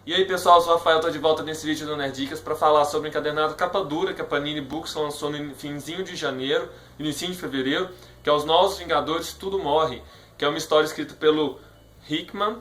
E aí pessoal, eu sou o Rafael, tô de volta nesse vídeo do Nerdicas para falar sobre o encadernado capa dura que a Panini Books lançou no finzinho de janeiro, início de fevereiro, que é Os Novos Vingadores Tudo Morre, que é uma história escrita pelo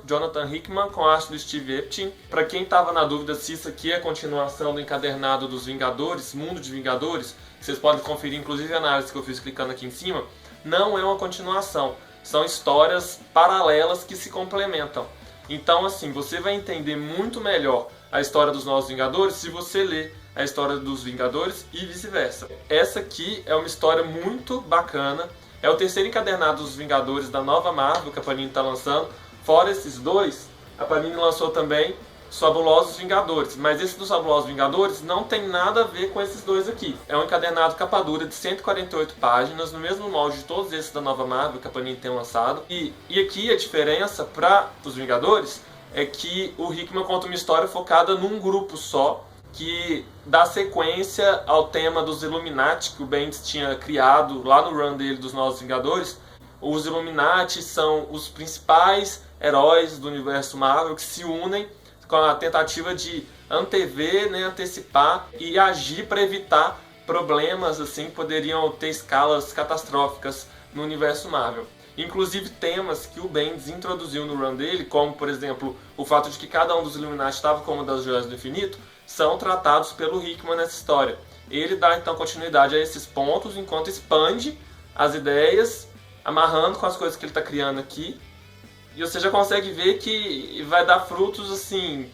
Jonathan Hickman, com a arte do Steve Epting. Para quem estava na dúvida se isso aqui é a continuação do encadernado dos Vingadores, Mundo de Vingadores, vocês podem conferir inclusive a análise que eu fiz clicando aqui em cima, não é uma continuação, são histórias paralelas que se complementam. Então, assim, você vai entender muito melhor a história dos Novos Vingadores se você ler a história dos Vingadores e vice-versa. Essa aqui é uma história muito bacana. É o terceiro encadernado dos Vingadores da nova Marvel que a Panini está lançando. Fora esses dois, a Panini lançou também os Fabulosos Vingadores. Mas esse dos Fabulosos Vingadores não tem nada a ver com esses dois aqui. É um encadernado capa dura de 148 páginas, no mesmo molde de todos esses da nova Marvel que a Panini tem lançado. E aqui a diferença para os Vingadores é que o Hickman conta uma história focada num grupo só, que dá sequência ao tema dos Illuminati que o Bendis tinha criado lá no run dele dos Novos Vingadores. Os Illuminati são os principais heróis do universo Marvel que se unem com a tentativa de antever, antecipar e agir para evitar problemas assim que poderiam ter escalas catastróficas no universo Marvel. Inclusive temas que o Bendis introduziu no run dele, como por exemplo o fato de que cada um dos Illuminati estava com uma das joias do infinito, são tratados pelo Hickman nessa história. Ele dá então continuidade a esses pontos enquanto expande as ideias, amarrando com as coisas que ele está criando aqui. E você já consegue ver que vai dar frutos assim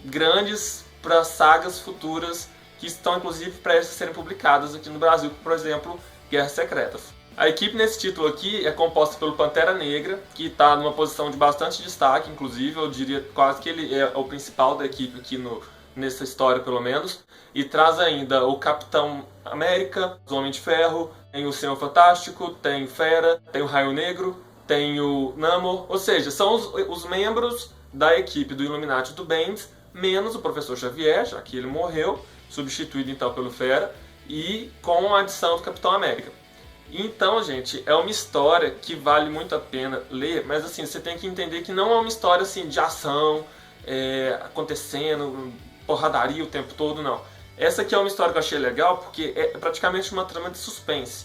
grandes para sagas futuras que estão inclusive prestes a serem publicadas aqui no Brasil, por exemplo, Guerras Secretas. A equipe nesse título aqui é composta pelo Pantera Negra, que está numa posição de bastante destaque, inclusive eu diria quase que ele é o principal da equipe aqui nessa história pelo menos. E traz ainda o Capitão América, o Homem de Ferro, tem o Senhor Fantástico, tem Fera, tem o Raio Negro, tem o Namor, ou seja, são os membros da equipe do Illuminati do Bendis, menos o Professor Xavier, já que ele morreu, substituído então pelo Fera, e com a adição do Capitão América. Então, gente, é uma história que vale muito a pena ler, mas assim, você tem que entender que não é uma história assim, de ação, acontecendo, porradaria o tempo todo, não. Essa aqui é uma história que eu achei legal, porque é praticamente uma trama de suspense.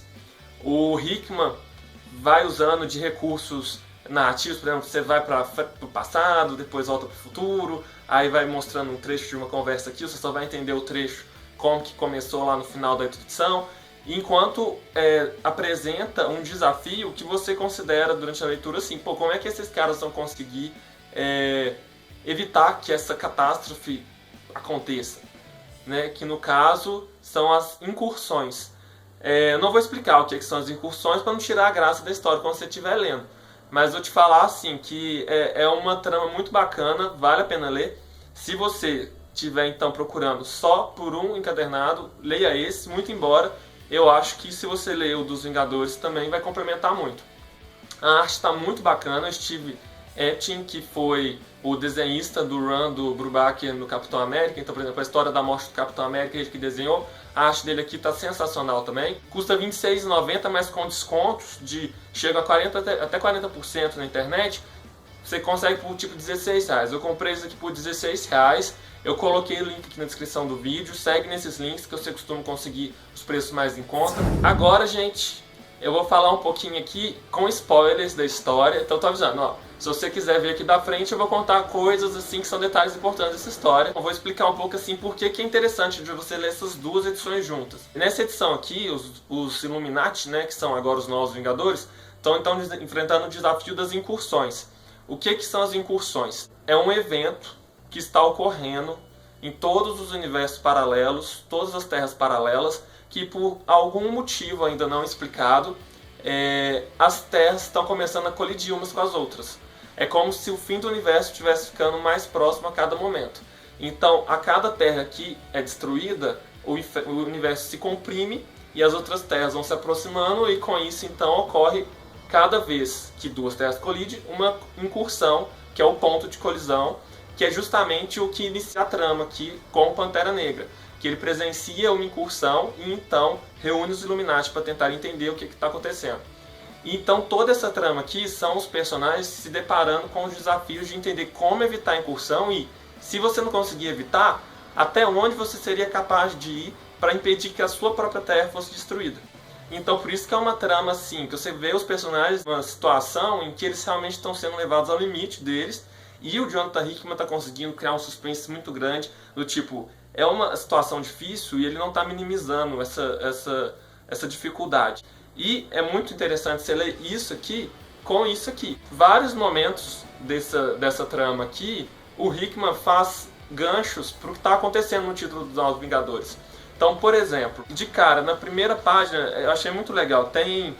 O Hickman vai usando de recursos narrativos, por exemplo, você vai para o passado, depois volta para o futuro, aí vai mostrando um trecho de uma conversa aqui, você só vai entender o trecho como que começou lá no final da introdução, enquanto apresenta um desafio que você considera durante a leitura assim, pô, como é que esses caras vão conseguir evitar que essa catástrofe aconteça, né? Que no caso são as incursões. Eu não vou explicar o que são as incursões para não tirar a graça da história quando você estiver lendo. Mas vou te falar assim que é uma trama muito bacana, vale a pena ler. Se você estiver então procurando só por um encadernado, leia esse, muito embora eu acho que se você ler o dos Vingadores também vai complementar muito. A arte está muito bacana, o Steve Epting, que foi o desenhista do run do Brubaker no Capitão América, então por exemplo a história da morte do Capitão América, ele que desenhou. A arte dele aqui está sensacional também. Custa R$ 26,90, mas com descontos chega a 40, até 40% na internet. Você consegue por tipo R$16. Eu comprei isso aqui por R$16. Eu coloquei o link aqui na descrição do vídeo. Segue nesses links que você costuma conseguir os preços mais em conta. Agora, gente, eu vou falar um pouquinho aqui com spoilers da história. Então tô avisando, ó. Se você quiser ver aqui da frente, eu vou contar coisas assim que são detalhes importantes dessa história. Eu vou explicar um pouco assim por que é interessante de você ler essas duas edições juntas. E nessa edição aqui, os Illuminati, que são agora os Novos Vingadores, estão então enfrentando o desafio das incursões. O que são as incursões? É um evento que está ocorrendo em todos os universos paralelos, todas as terras paralelas, que por algum motivo ainda não explicado, as terras estão começando a colidir umas com as outras. É como se o fim do universo estivesse ficando mais próximo a cada momento. Então, a cada terra que é destruída, o universo se comprime e as outras terras vão se aproximando e com isso então ocorre, cada vez que duas terras colidem, uma incursão, que é o ponto de colisão, que é justamente o que inicia a trama aqui com o Pantera Negra, que ele presencia uma incursão e então reúne os Illuminati para tentar entender o que está acontecendo. Então toda essa trama aqui são os personagens se deparando com os desafios de entender como evitar a incursão e, Se você não conseguir evitar, até onde você seria capaz de ir para impedir que a sua própria terra fosse destruída? Então por isso que é uma trama assim, que você vê os personagens numa situação em que eles realmente estão sendo levados ao limite deles, e o Jonathan Hickman está conseguindo criar um suspense muito grande, do tipo, é uma situação difícil e ele não está minimizando essa dificuldade. E é muito interessante você ler isso aqui com isso aqui. Vários momentos dessa trama aqui, o Hickman faz ganchos para o que está acontecendo no título dos Novos Vingadores. Então, por exemplo, de cara, na primeira página, eu achei muito legal, tem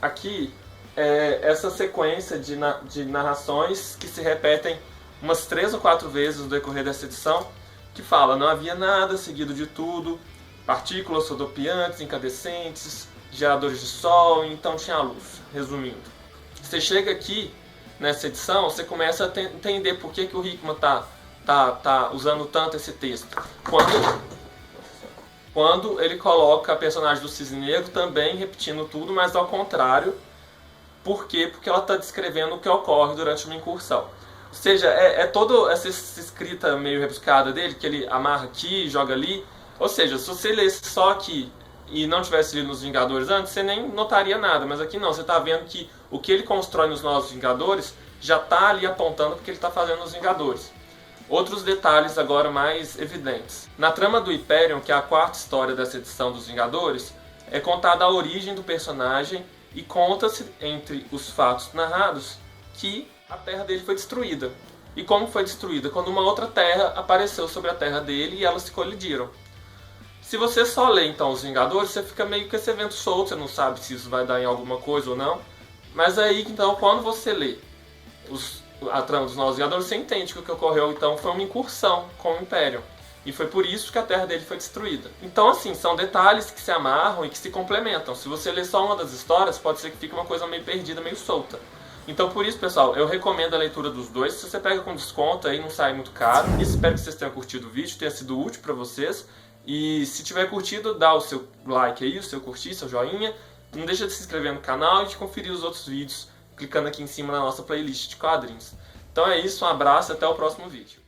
aqui essa sequência de narrações que se repetem umas 3 ou 4 vezes no decorrer dessa edição, que fala, não havia nada seguido de tudo, partículas rodopiantes, incandescentes, geradores de sol, então tinha a luz. Resumindo, você chega aqui nessa edição, você começa a entender por que o Hickman tá usando tanto esse texto. Quando ele coloca a personagem do Cisne Negro também repetindo tudo, mas ao contrário. Por quê? Porque ela está descrevendo o que ocorre durante uma incursão. Ou seja, toda essa escrita meio rebuscada dele, que ele amarra aqui, joga ali. Ou seja, se você lesse só aqui e não tivesse lido nos Vingadores antes, você nem notaria nada. Mas aqui não, você está vendo que o que ele constrói nos Novos Vingadores já está ali apontando porque ele está fazendo nos Vingadores. Outros detalhes agora mais evidentes. Na trama do Hyperion, que é a 4ª história dessa edição dos Vingadores, é contada a origem do personagem e conta-se, entre os fatos narrados, que a terra dele foi destruída. E como foi destruída? Quando uma outra terra apareceu sobre a terra dele e elas se colidiram. Se você só lê então os Vingadores, você fica meio que esse evento solto, você não sabe se isso vai dar em alguma coisa ou não. Mas aí, então, quando você lê a trama dos Novos Vingadores, você entende que o que ocorreu então foi uma incursão com o Império. E foi por isso que a terra dele foi destruída. Então, assim, são detalhes que se amarram e que se complementam. Se você ler só uma das histórias, pode ser que fique uma coisa meio perdida, meio solta. Então, por isso, pessoal, eu recomendo a leitura dos dois. Se você pega com desconto, aí não sai muito caro. E espero que vocês tenham curtido o vídeo, tenha sido útil para vocês. E se tiver curtido, dá o seu like aí, o seu curtir, seu joinha. Não deixa de se inscrever no canal e de conferir os outros vídeos, clicando aqui em cima na nossa playlist de quadrinhos. Então é isso, um abraço e até o próximo vídeo.